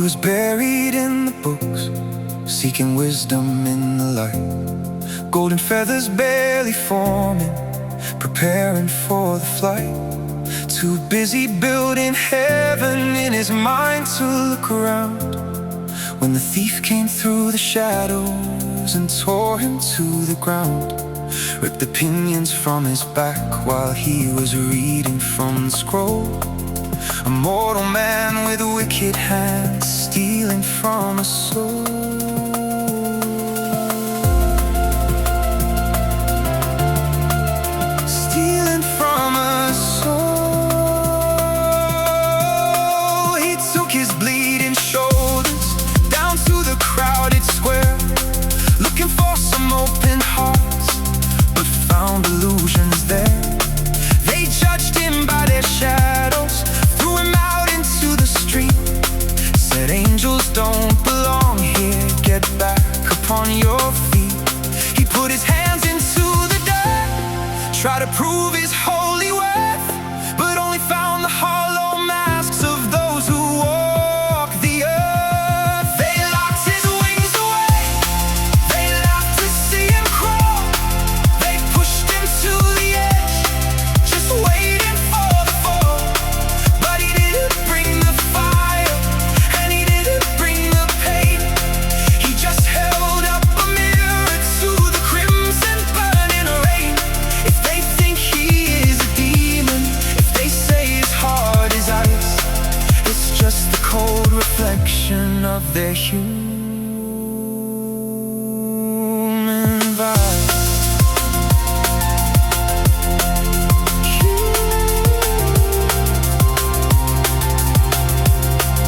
was buried in the books, seeking wisdom in the light. Golden feathers barely forming, preparing for the flight. Too busy building heaven in his mind to look around, when the thief came through the shadows and tore him to the ground. Ripped the pinions from his back while he was reading from the scroll. A mortal man with wicked hands, stealing from a soul. Stealing from a soul. He took his bleeding shoulders down to the crowded square, looking for some open hearts, but found illusions there. They judged him by their shadows, threw him out into the street, said angels don't belong here, get back upon your feet. He put his hands into the dirt, tried to prove his holy worth, but only found the hollow masks of those who walk the earth. They locked his wings away, they laughed to see him crawl. They pushed him to the edge, just waiting for the fall. But he didn't bring the fire, and he didn't bring the pain. He just held up a mirror to the crimson burning rain. If they think he is a demon, if they say his heart is ice, it's just the cold reflection of their human vice.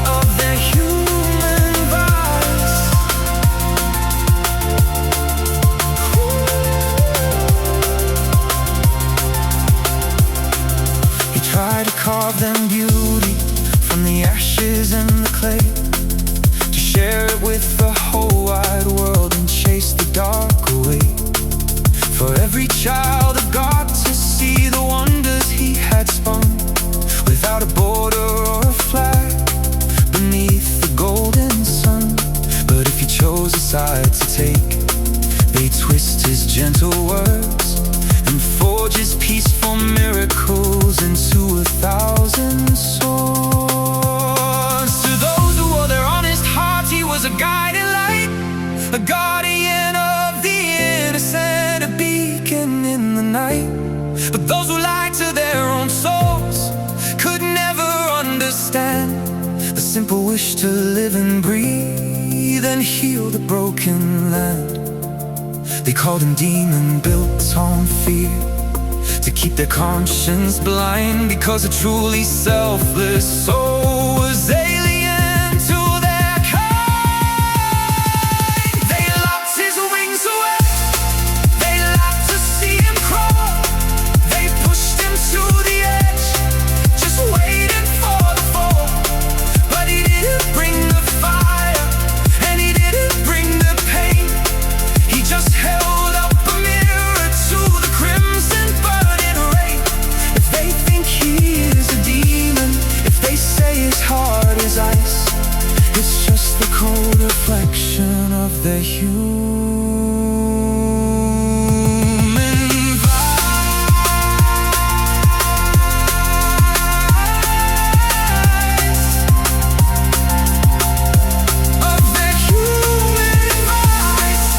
Of their human vice. He tried to carve them beauty from the ashes and the clay, to share it with the whole wide world and chase the dark away. For every child of God to see the wonders he had spun, without a border or a flag, beneath the golden sun. But if he chose a side to take, they twist his gentle words and forge his peaceful miracles into 1,000 swords. To those who wore their honest hearts, he was a guiding light, a guardian of the innocent, a beacon in the night. But those who lied to their own souls could never understand the simple wish to live and breathe and heal the broken land. They called him demon, built on fear, to keep their conscience blind, because a truly selfless soul was alien to their kind. They locked his wings away, they laughed to see him crawl. They pushed him to the edge, just waiting for the fall. But he didn't bring the fire, and he didn't bring the pain. He just held up a mirror to the crimson burning rain. If they think he is a demon, if they say his heart is ice, it's just the cold reflection of their human vice. Of their human vice.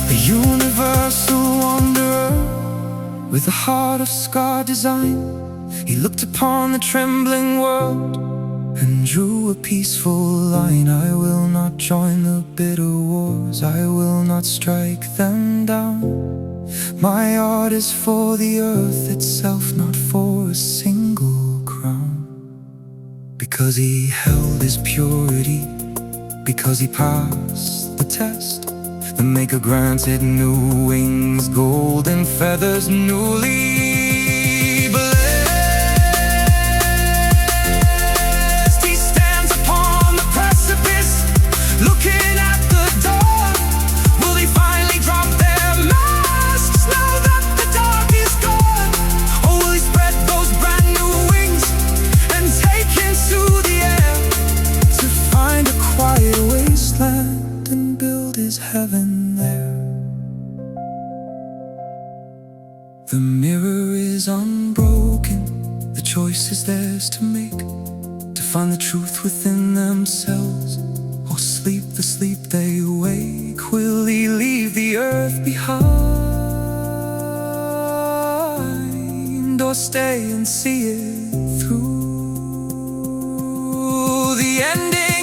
A universal wanderer with a heart of scar design, he looked upon the trembling world and drew a peaceful line. I will not join the bitter wars, I will not strike them down. My art is for the earth itself, not for a single crown. Because he held his purity, because he passed the test, the maker granted new wings, golden feathers newly blessed. He stands upon the precipice, looking at the dawn. Will they finally drop their masks now that the dark is gone? choice is theirs to make, to find the truth within themselves, or sleep the sleep they wake. Will he leave the earth behind, or stay and see it through? The ending